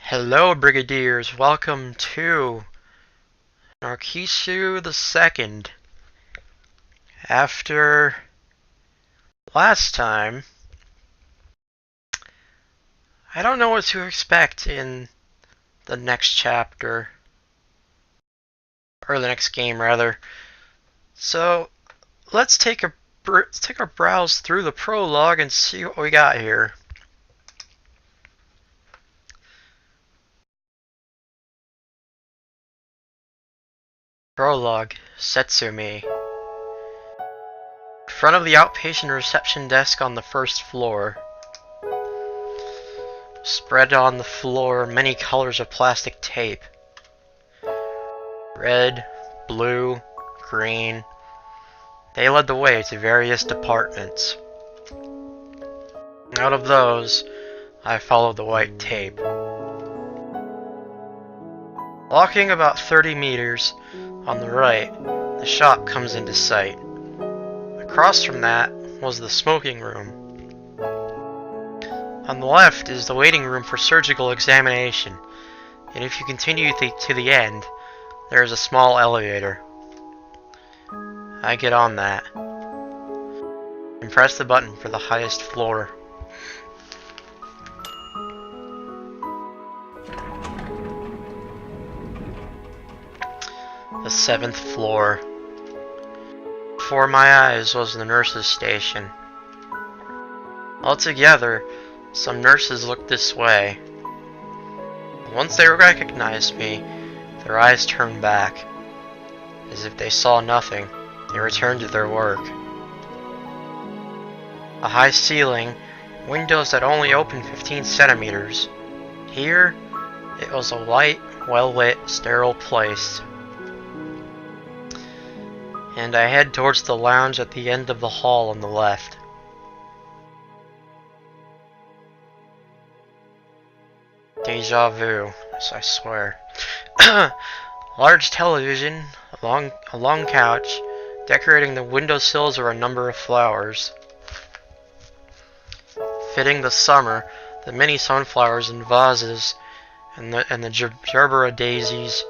Hello, Brigadiers. Welcome to Narcissu the Second. After last time, I don't know what to expect in the next chapter, or the next game rather. So let's take a browse through the prologue and see what we got here. Prologue, Setsumi. In front of the outpatient reception desk on the first floor. Spread on the floor many colors of plastic tape. Red, blue, green. They led the way to various departments. Out of those, I followed the white tape. Walking about 30 meters on the right, the shop comes into sight. Across from that was the smoking room. On the left is the waiting room for surgical examination, and if you continue to the end, there is a small elevator. I get on that and press the button for the highest floor. The 7th floor. Before my eyes was the nurses' station. Altogether, some nurses looked this way. Once they recognized me, their eyes turned back. As if they saw nothing, they returned to their work. A high ceiling, windows that only opened 15 centimeters. Here, it was a white, well-lit, sterile place. And I head towards the lounge at the end of the hall on the left. Deja vu, I swear. Large television, a long couch, decorating the windowsills are a number of flowers. Fitting the summer, the many sunflowers in vases and the gerbera daisies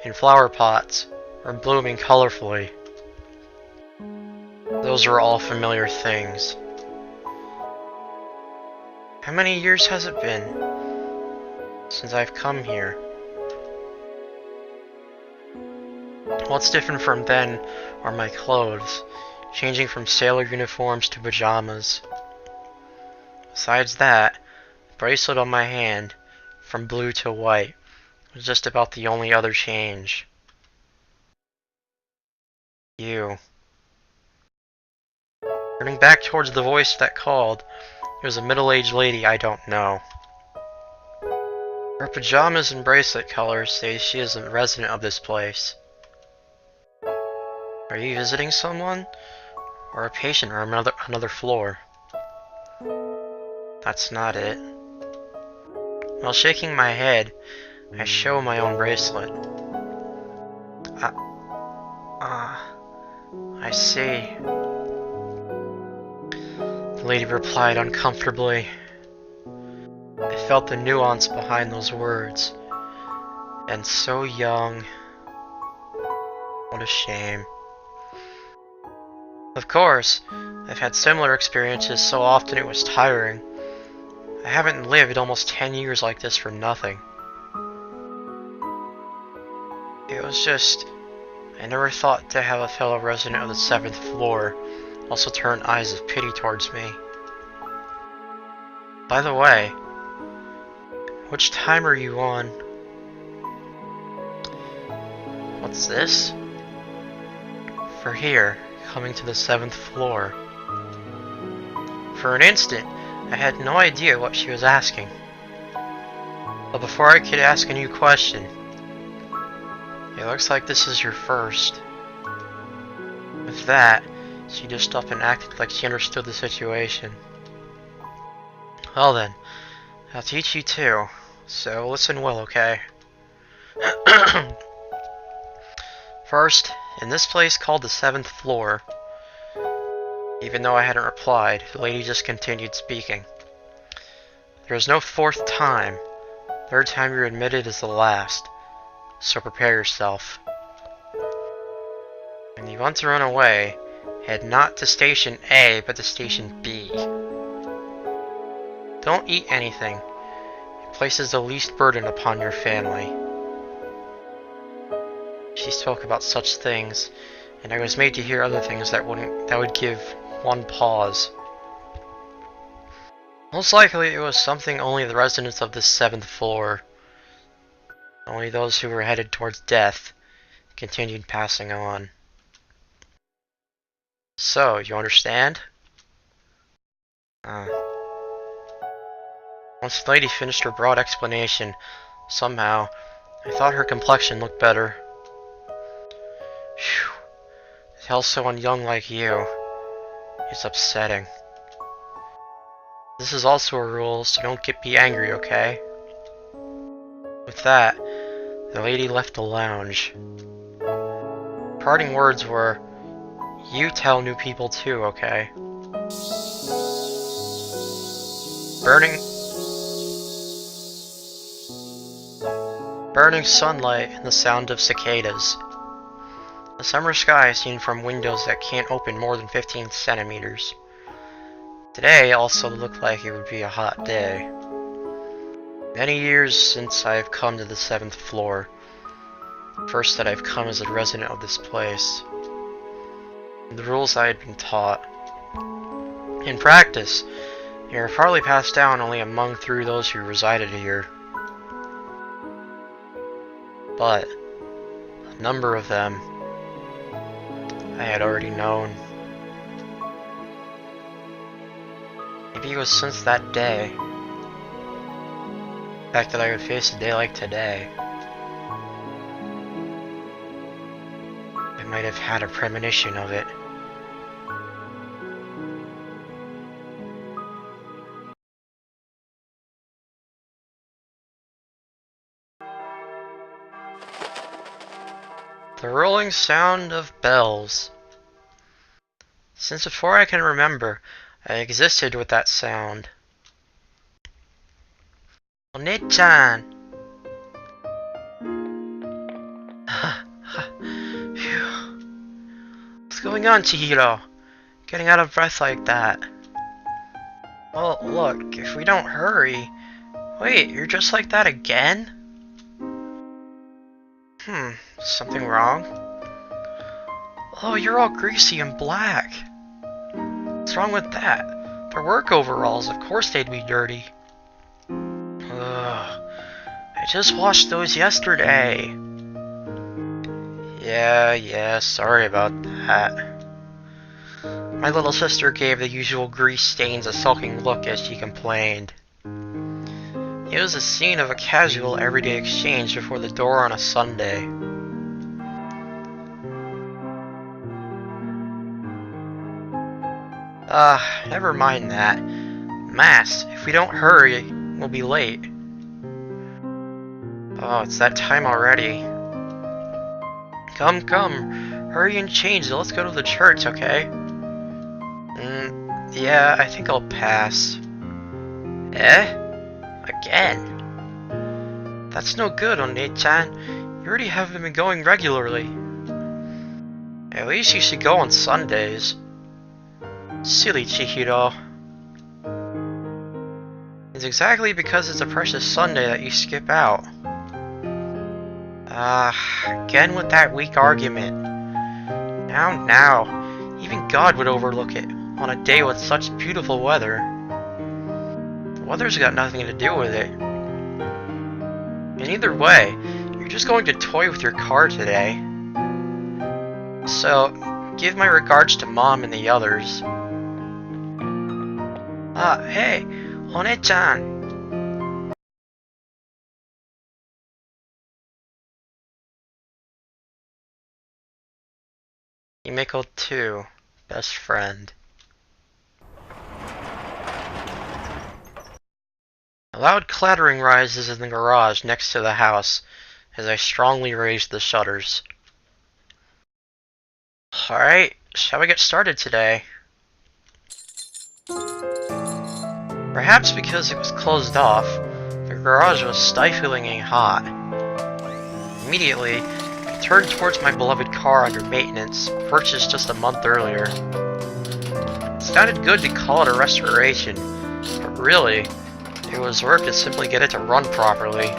in flower pots are blooming colorfully. Those are all familiar things. How many years has it been since I've come here? What's different from then are my clothes, changing from sailor uniforms to pajamas. Besides that, the bracelet on my hand, from blue to white, was just about the only other change. You. Turning back towards the voice that called, it was a middle-aged lady I don't know. Her pajamas and bracelet color say she is a resident of this place. Are you visiting someone? Or a patient on another floor? That's not it. While shaking my head, I show my own bracelet. I see. The lady replied uncomfortably. I felt the nuance behind those words. And so young. What a shame. Of course, I've had similar experiences so often it was tiring. I haven't lived almost 10 years like this for nothing. It was just, I never thought to have a fellow resident of the 7th floor also turn eyes of pity towards me. By the way, which time are you on? What's this? For here, coming to the 7th floor. For an instant, I had no idea what she was asking. But before I could ask a new question, it looks like this is your first. With that, she just up and acted like she understood the situation. Well then, I'll teach you too, so listen well, okay? First, in this place called the 7th floor, even though I hadn't replied, the lady just continued speaking. There is no fourth time. Third time you're admitted is the last, so prepare yourself. When you want to run away, head not to Station A, but to Station B. Don't eat anything. It places the least burden upon your family. She spoke about such things, and I was made to hear other things that would give one pause. Most likely it was something only the residents of the 7th floor, only those who were headed towards death, continued passing on. So, you understand? Once the lady finished her broad explanation, somehow, I thought her complexion looked better. Phew. To tell someone young like you, it's upsetting. This is also a rule, so don't be angry, okay? With that, the lady left the lounge. Parting words were, you tell new people too, okay? Burning sunlight and the sound of cicadas. The summer sky seen from windows that can't open more than 15 centimeters. Today also looked like it would be a hot day. Many years since I've come to the 7th floor. First that I've come as a resident of this place. The rules I had been taught. In practice, they were partly passed down only among those who resided here. But a number of them I had already known. Maybe it was since that day, the fact that I would face a day like today, I might have had a premonition of it. The rolling sound of bells. Since before I can remember, I existed with that sound. One-chan! What's going on, Chihiro? Getting out of breath like that. Well, look, if we don't hurry... Wait, you're just like that again? Something wrong? Oh, you're all greasy and black. What's wrong with that? They're work overalls, of course they'd be dirty. Ugh. I just washed those yesterday. Yeah, sorry about that. My little sister gave the usual grease stains a sulking look as she complained. It was a scene of a casual, everyday exchange before the door on a Sunday. Never mind that. Mass, if we don't hurry, we'll be late. Oh, it's that time already. Come, hurry and change, let's go to the church, okay? Yeah, I think I'll pass. Eh? Again? That's no good, One-chan. You already haven't been going regularly. At least you should go on Sundays. Silly Chihiro. It's exactly because it's a precious Sunday that you skip out. Again with that weak argument. Now, even God would overlook it on a day with such beautiful weather. The weather's got nothing to do with it. And either way, you're just going to toy with your car today. So, give my regards to Mom and the others. Hey, One-chan. Himeko too, best friend. A loud clattering rises in the garage next to the house as I strongly raise the shutters. Alright, shall we get started today? Perhaps because it was closed off, the garage was stiflingly hot. Immediately, I turned towards my beloved car under maintenance, purchased just a month earlier. It sounded good to call it a restoration, but really, it was work to simply get it to run properly.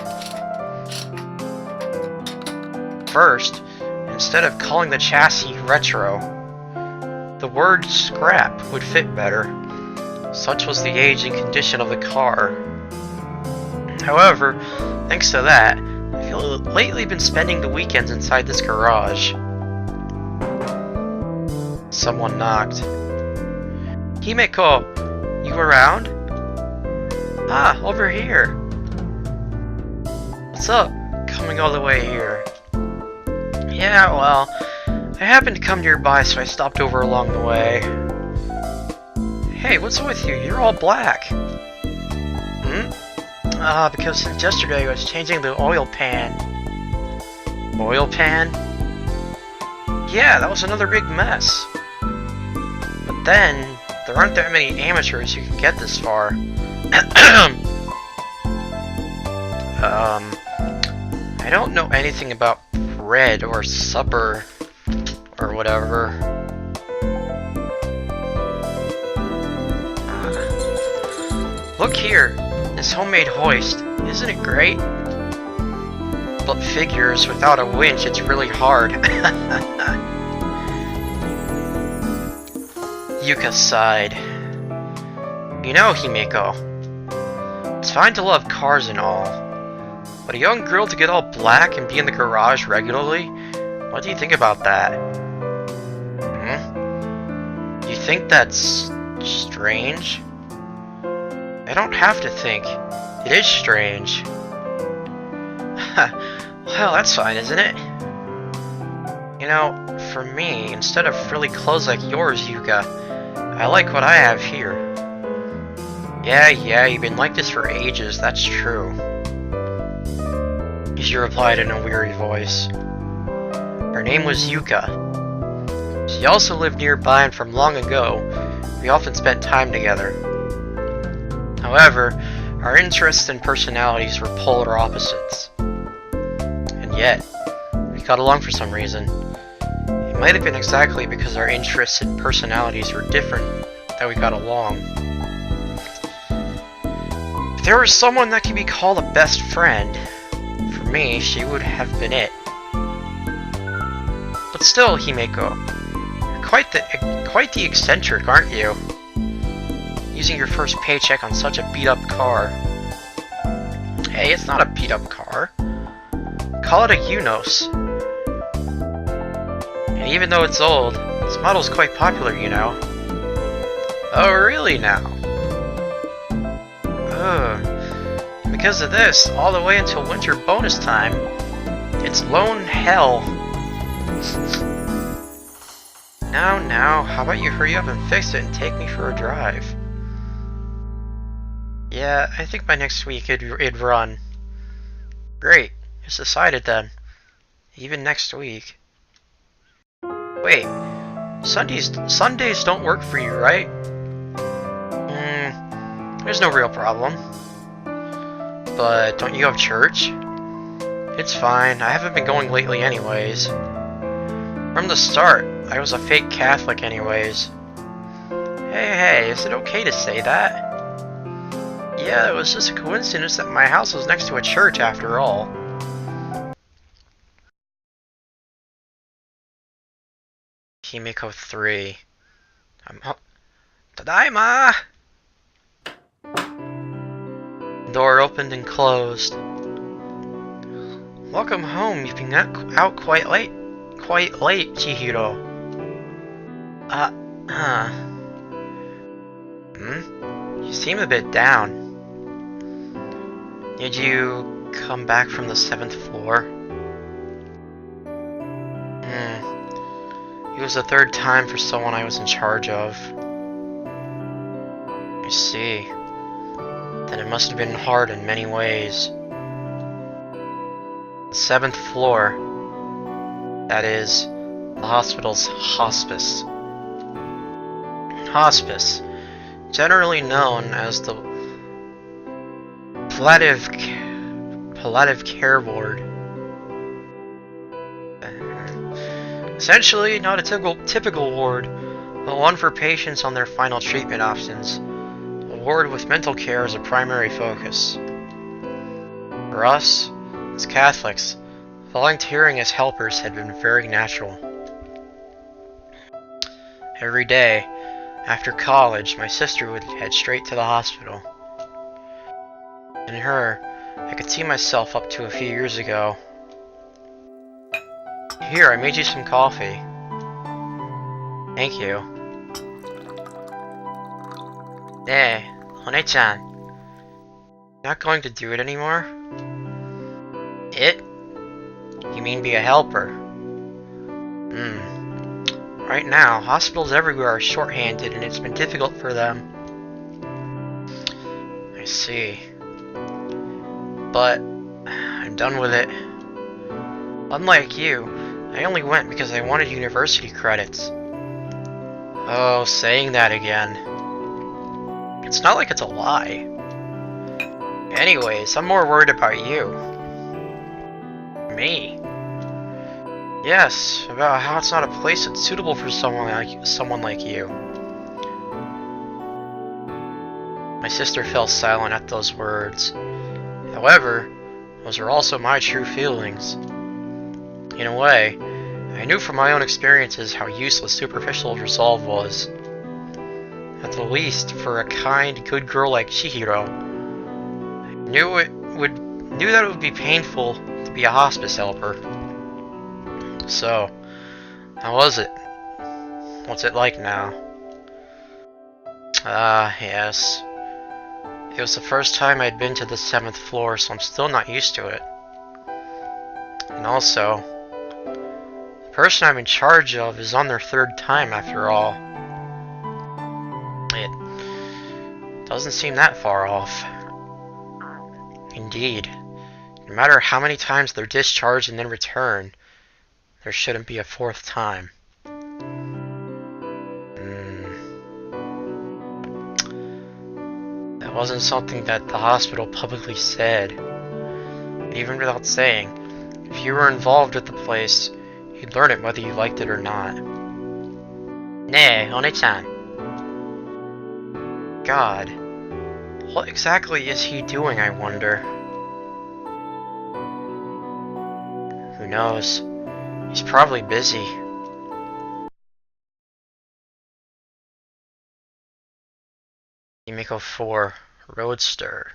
First, instead of calling the chassis retro, the word scrap would fit better. Such was the age and condition of the car. However, thanks to that, I feel lately been spending the weekends inside this garage. Someone knocked. Himeko, you around? Ah, over here. What's up? Coming all the way here. Yeah, well, I happened to come nearby, so I stopped over along the way. Hey, what's with you? You're all black. Because since yesterday I was changing the oil pan. Oil pan? Yeah, that was another big mess. But then, there aren't that many amateurs who can get this far. I don't know anything about bread or supper or whatever. Look here, this homemade hoist. Isn't it great? But figures, without a winch, it's really hard. Yuka sighed. You know, Himeko, it's fine to love cars and all, but a young girl to get all black and be in the garage regularly? What do you think about that? You think that's strange? I don't have to think. It is strange. Well, that's fine, isn't it? You know, for me, instead of frilly clothes like yours, Yuka, I like what I have here. Yeah, you've been like this for ages, that's true. She replied in a weary voice. Her name was Yuka. She also lived nearby, and from long ago, we often spent time together. However, our interests and personalities were polar opposites. And yet, we got along for some reason. It might have been exactly because our interests and personalities were different that we got along. If there was someone that could be called a best friend, for me, she would have been it. But still, Himeko, you're quite the eccentric, aren't you? Using your first paycheck on such a beat-up car. Hey, it's not a beat-up car. Call it a Unos. And even though it's old, this model's quite popular, you know. Oh, really now? Ugh. And because of this, all the way until winter bonus time, it's lone hell. Now, how about you hurry up and fix it and take me for a drive? Yeah, I think by next week it'd run. Great, it's decided then. Even next week. Wait, Sundays don't work for you, right? There's no real problem. But don't you have church? It's fine, I haven't been going lately anyways. From the start, I was a fake Catholic anyways. Hey, is it okay to say that? Yeah, it was just a coincidence that my house was next to a church after all. Himeko 3. Tadaima! Door opened and closed. Welcome home. You've been out quite late. Quite late, Chihiro. You seem a bit down. Did you come back from the 7th floor? It was the 3rd time for someone I was in charge of. I see. Then it must have been hard in many ways. The 7th floor. That is, the hospital's hospice. Hospice, generally known as the palliative care ward. Essentially, not a typical ward, but one for patients on their final treatment options. A ward with mental care as a primary focus. For us, as Catholics, volunteering as helpers had been very natural. Every day, after college, my sister would head straight to the hospital. In her, I could see myself up to a few years ago. Here, I made you some coffee. Thank you. Hey, One-chan. Not going to do it anymore? It? You mean be a helper? Right now, hospitals everywhere are short-handed and it's been difficult for them. I see. But I'm done with it. Unlike you, I only went because I wanted university credits. Oh, saying that again. It's not like it's a lie. Anyways, I'm more worried about you. Me? Yes, about how it's not a place that's suitable for someone like you. My sister fell silent at those words. However, those are also my true feelings. In a way, I knew from my own experiences how useless superficial resolve was. At the least, for a kind, good girl like Chihiro, I knew that it would be painful to be a hospice helper. So, how was it? What's it like now? Yes. It was the first time I'd been to the 7th floor, so I'm still not used to it. And also, the person I'm in charge of is on their 3rd time after all. It doesn't seem that far off. Indeed, no matter how many times they're discharged and then return, there shouldn't be a 4th time. That wasn't something that the hospital publicly said. But even without saying, if you were involved with the place, you'd learn it whether you liked it or not. Nee, One-chan. God, what exactly is he doing, I wonder? Who knows? He's probably busy. Yumiko 4, Roadster.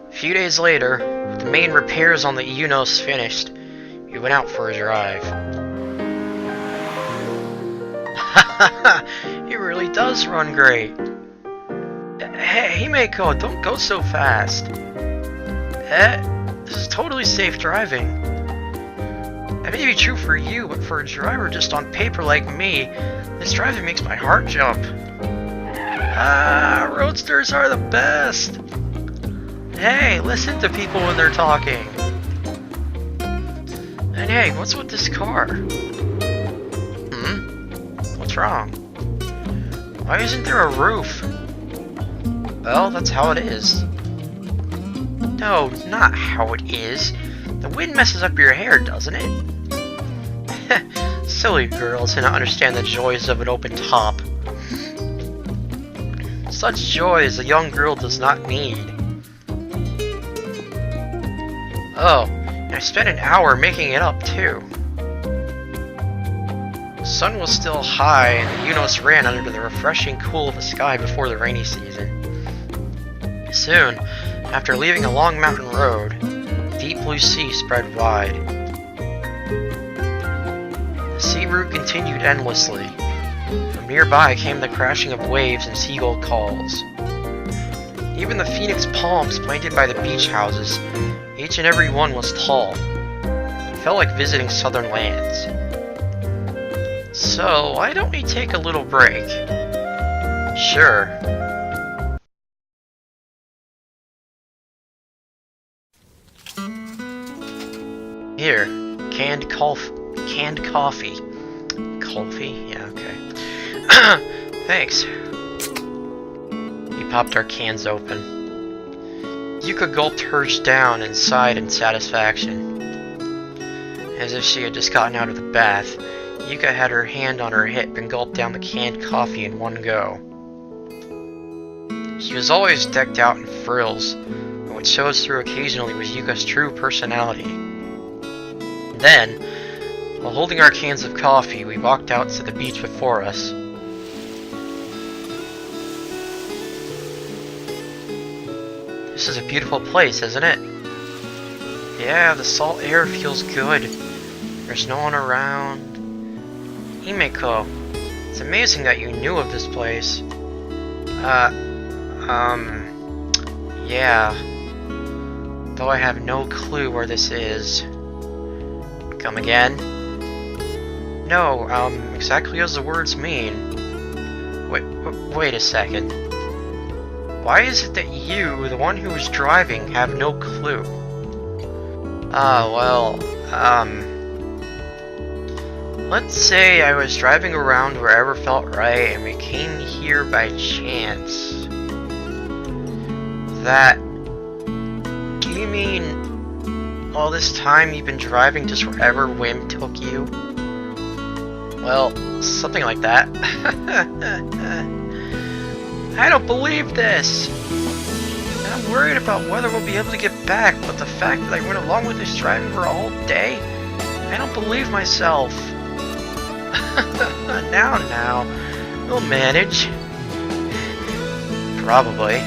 A few days later, with the main repairs on the Unos finished, we went out for a drive. He really does run great. Hey, Himeko, don't go so fast. This is totally safe driving. That may be true for you, but for a driver just on paper like me, this driving makes my heart jump. Roadsters are the best. Hey, listen to people when they're talking. And hey, what's with this car? What's wrong? Why isn't there a roof? Well, that's how it is. No, not how it is. The wind messes up your hair, doesn't it? Silly girls do not understand the joys of an open top. Such joys a young girl does not need. Oh, and I spent an hour making it up too. The sun was still high and the Unos ran under the refreshing cool of the sky before the rainy season. Soon, after leaving a long mountain road, the deep blue sea spread wide. The sea route continued endlessly. From nearby came the crashing of waves and seagull calls. Even the phoenix palms planted by the beach houses, each and every one was tall. It felt like visiting southern lands. So, why don't we take a little break? Sure. Here, canned coffee. Coffee? Yeah, okay. Thanks. popped our cans open. Yuka gulped hers down and sighed in satisfaction. As if she had just gotten out of the bath, Yuka had her hand on her hip and gulped down the canned coffee in one go. She was always decked out in frills, but what shows through occasionally was Yuka's true personality. Then, while holding our cans of coffee, we walked out to the beach before us. This is a beautiful place, isn't it? Yeah, the salt air feels good. There's no one around. Himeko, it's amazing that you knew of this place. Yeah. Though I have no clue where this is. Come again? No, exactly as the words mean. Wait a second. Why is it that you, the one who was driving, have no clue? Let's say I was driving around wherever felt right and we came here by chance. That... Do you mean all this time you've been driving just wherever whim took you? Well, something like that. I don't believe this! And I'm worried about whether we'll be able to get back, but the fact that I went along with this driving for a whole day, I don't believe myself. Now, we'll manage. Probably.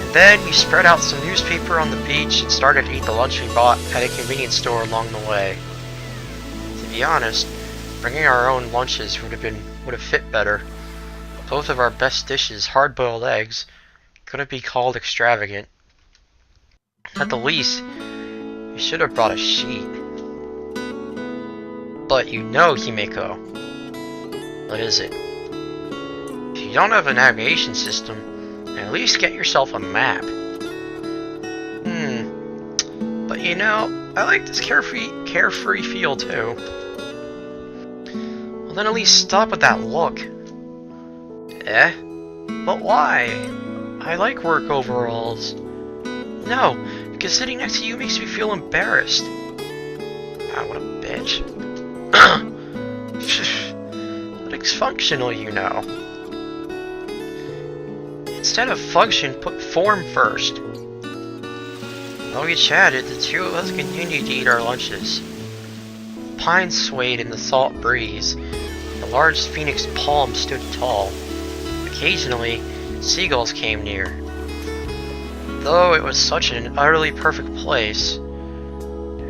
And then we spread out some newspaper on the beach and started to eat the lunch we bought at a convenience store along the way. To be honest, bringing our own lunches would have fit better. Both of our best dishes, hard-boiled eggs, couldn't be called extravagant. At the least, we should have brought a sheet. But you know, Himeko. What is it? If you don't have a navigation system, at least get yourself a map. But you know, I like this carefree feel too. Well then at least stop with that look. Eh? But why? I like work overalls. No, because sitting next to you makes me feel embarrassed. Ah, what a bitch. Nothing's functional, you know. Instead of function, put form first. While we chatted, the two of us continued to eat our lunches. Pines swayed in the salt breeze. The large phoenix palm stood tall. Occasionally, seagulls came near. Though it was such an utterly perfect place,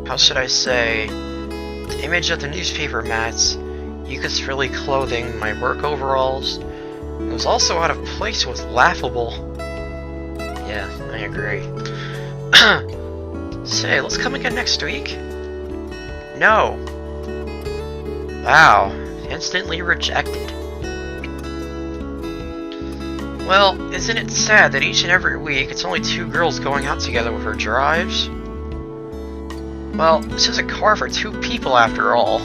how should I say, the image of the newspaper mats, Yuka's frilly clothing, my work overalls, it was also out of place. It was laughable. Yeah, I agree. Say, let's come again next week? No. Wow, instantly rejected. Well, isn't it sad that each and every week it's only two girls going out together with her drives? Well, this is a car for two people after all.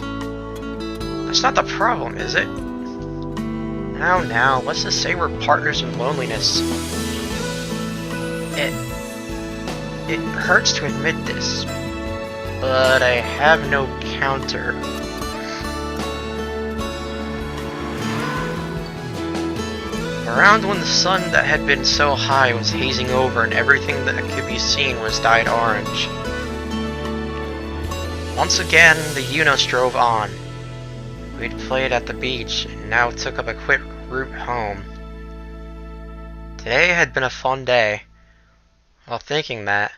That's not the problem, is it? Now, let's just say we're partners in loneliness. It hurts to admit this, but I have no counter. Around when the sun that had been so high was hazing over and everything that could be seen was dyed orange. Once again, the Yunus drove on. We'd played at the beach and now took up a quick route home. Today had been a fun day. While thinking that,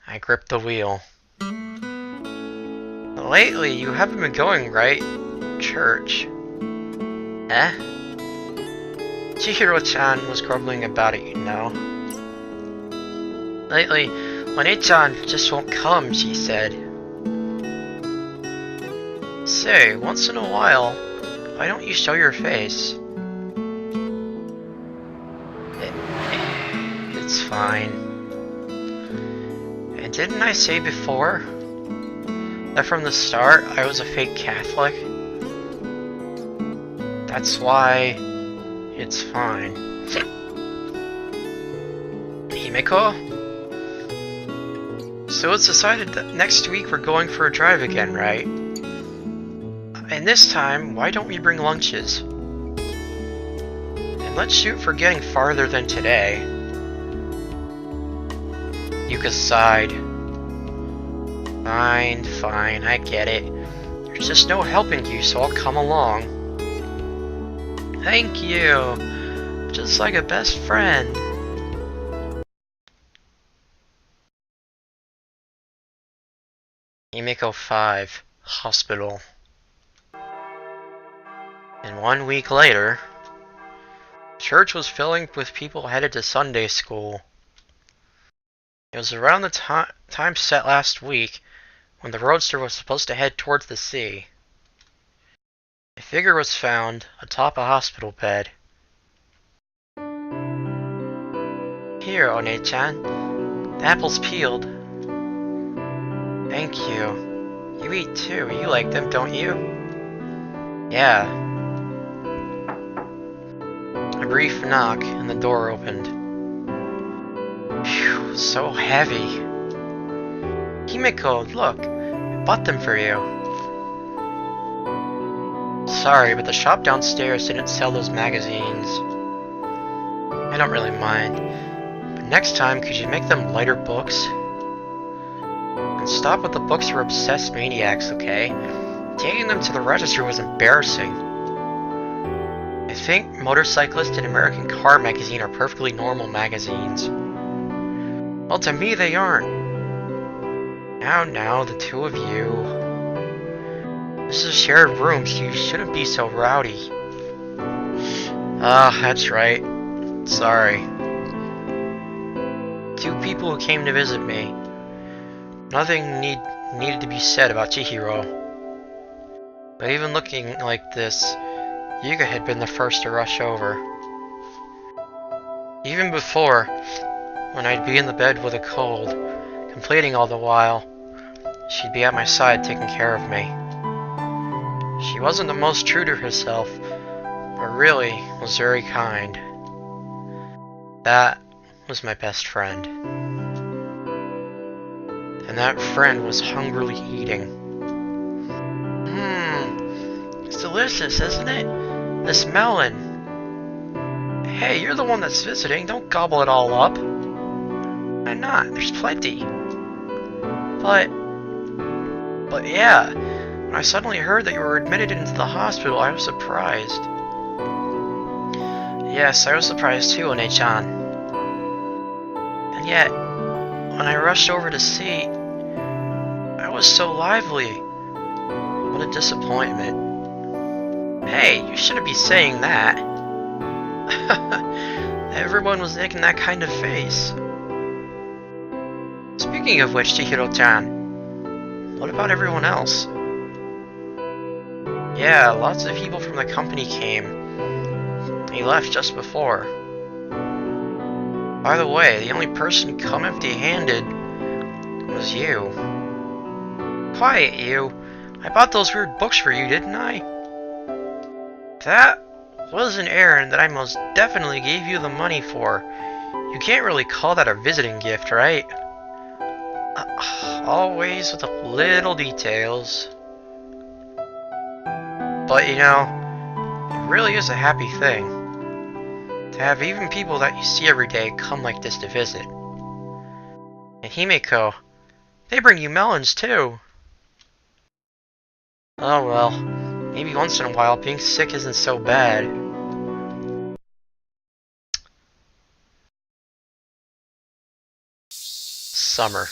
I gripped the wheel. Lately, you haven't been going, right? Church. Eh? Chihiro-chan was grumbling about it, you know. Lately, One-chan just won't come, she said. Say, once in a while, why don't you show your face? It's fine. And didn't I say before that from the start I was a fake Catholic? That's why It's fine. Himeko? So it's decided that next week we're going for a drive again, right? And this time, why don't we bring lunches? And let's shoot for getting farther than today. Yuka sighed. Fine, I get it. There's just no helping you, so I'll come along. Thank you! Just like a best friend. Himeko 5, Hospital. And 1 week later, church was filling with people headed to Sunday school. It was around the time set last week when the roadster was supposed to head towards the sea. A figure was found atop a hospital bed. Here, One-chan. The apple's peeled. Thank you. You eat too. You like them, don't you? Yeah. A brief knock, and the door opened. Phew, so heavy. Himeko, look. I bought them for you. Sorry, but the shop downstairs didn't sell those magazines. I don't really mind. But next time, could you make them lighter books? And stop with the books for obsessed maniacs, okay? Taking them to the register was embarrassing. I think Motorcyclist and American Car magazine are perfectly normal magazines. Well, to me they aren't. Now, the two of you. This is a shared room, so you shouldn't be so rowdy. Ah, that's right. Sorry. Two people who came to visit me. Nothing needed to be said about Chihiro. But even looking like this, Yuka had been the first to rush over. Even before, when I'd be in the bed with a cold, complaining all the while, she'd be at my side taking care of me. She wasn't the most true to herself, but really was very kind. That was my best friend. And that friend was hungrily eating. It's delicious, isn't it? This melon. Hey, you're the one that's visiting. Don't gobble it all up. Why not? There's plenty. But yeah, when I suddenly heard that you were admitted into the hospital, I was surprised. Yes, I was surprised too, One-chan. And yet, when I rushed over to see, I was so lively. What a disappointment. Hey, you shouldn't be saying that. Everyone was making that kind of face. Speaking of which, Chihiro-chan, what about everyone else? Yeah, lots of people from the company came. They left just before. By the way, the only person to come empty-handed was you. Quiet, you. I bought those weird books for you, didn't I? That was an errand that I most definitely gave you the money for. You can't really call that a visiting gift, right? Always with the little details. But you know, it really is a happy thing to have even people that you see every day come like this to visit. And Himeko, they bring you melons too. Oh well, maybe once in a while being sick isn't so bad. Summer.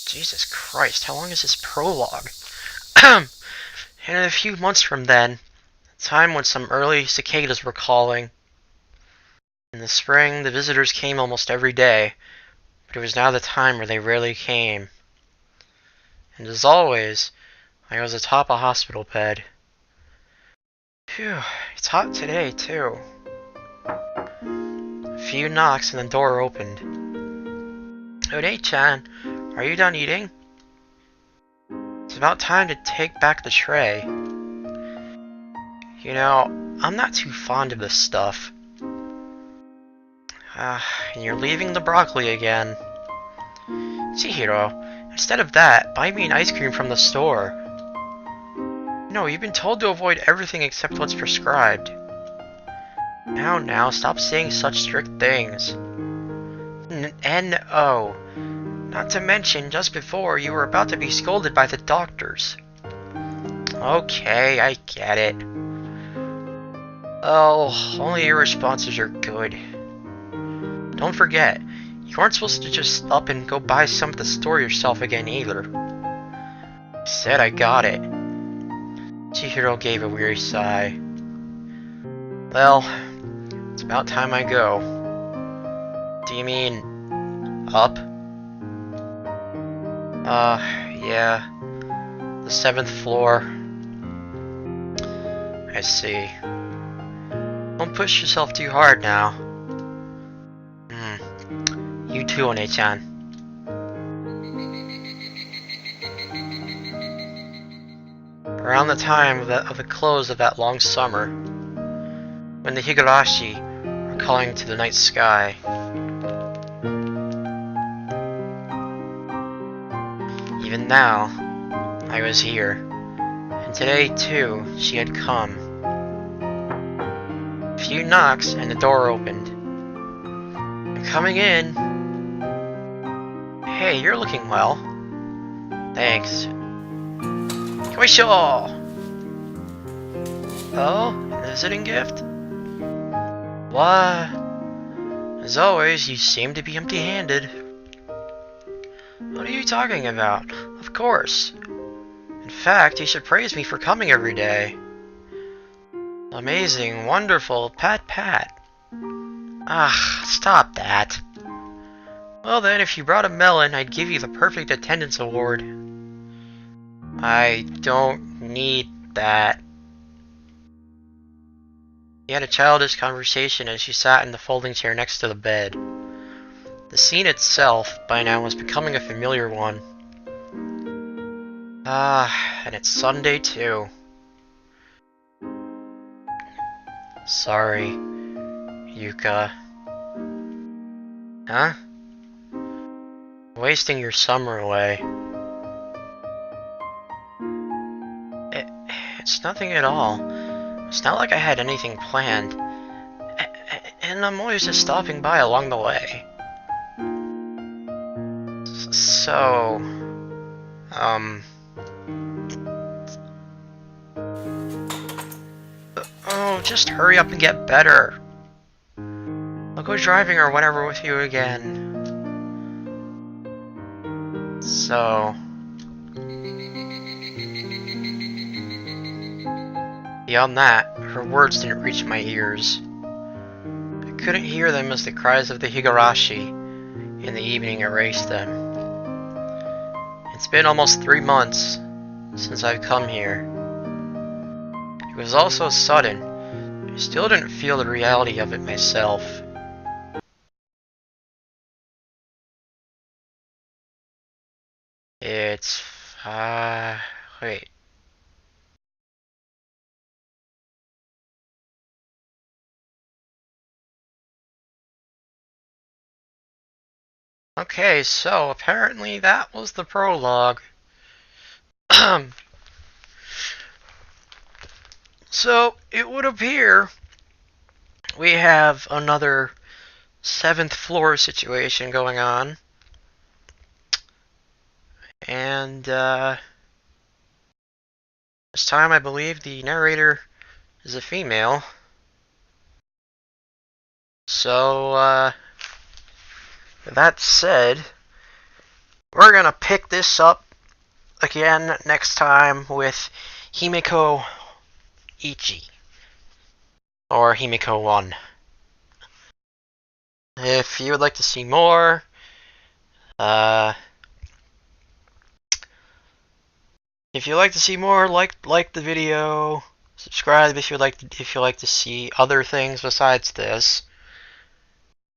Jesus Christ, how long is this prologue? And in a few months from then, a time when some early cicadas were calling. In the spring, the visitors came almost every day, but it was now the time where they rarely came. And as always, I was atop a hospital bed. Phew, it's hot today, too. A few knocks and the door opened. One-chan, are you done eating? It's about time to take back the tray. You know, I'm not too fond of this stuff. And you're leaving the broccoli again. Chihiro, instead of that, buy me an ice cream from the store. No, you've been told to avoid everything except what's prescribed. Now, stop saying such strict things. N-O. Not to mention, just before, you were about to be scolded by the doctors. Okay, I get it. Oh, only your responses are good. Don't forget, you aren't supposed to just up and go buy some at the store yourself again either. I said I got it. Chihiro gave a weary sigh. Well, it's about time I go. Do you mean up? Yeah. The 7th floor. I see. Don't push yourself too hard now. You too, One-chan. Around the time of the close of that long summer, when the Higurashi were calling to the night sky, even now, I was here, and today too, she had come. A few knocks and the door opened. I'm coming in. Hey, you're looking well. Thanks. Koisho! Oh, a visiting gift? Why? As always, you seem to be empty-handed. What are you talking about? Of course. In fact, you should praise me for coming every day. Amazing, wonderful, pat. Ah, stop that. Well then, if you brought a melon, I'd give you the perfect attendance award. I don't need that. He had a childish conversation as she sat in the folding chair next to the bed. The scene itself, by now, was becoming a familiar one. And it's Sunday too. Sorry, Yuka. Huh? Wasting your summer away. It's nothing at all. It's not like I had anything planned. And I'm always just stopping by along the way. So... Oh, just hurry up and get better. I'll go driving or whatever with you again. So... Beyond that, her words didn't reach my ears. I couldn't hear them as the cries of the Higurashi in the evening erased them. It's been almost 3 months since I've come here. It was all so sudden, I still didn't feel the reality of it myself. It's... wait. Okay, so apparently that was the prologue. So, it would appear we have another 7th floor situation going on. And, this time I believe the narrator is a female. So, with that said, we're gonna pick this up again next time with Himeko Ichi, or Himeko 1. If you would like to see more, if you like to see more, like the video, subscribe if you like to see other things besides this,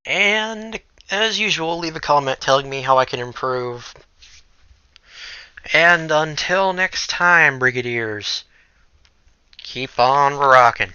and as usual, leave a comment telling me how I can improve. And until next time, Brigadiers, keep on rockin'.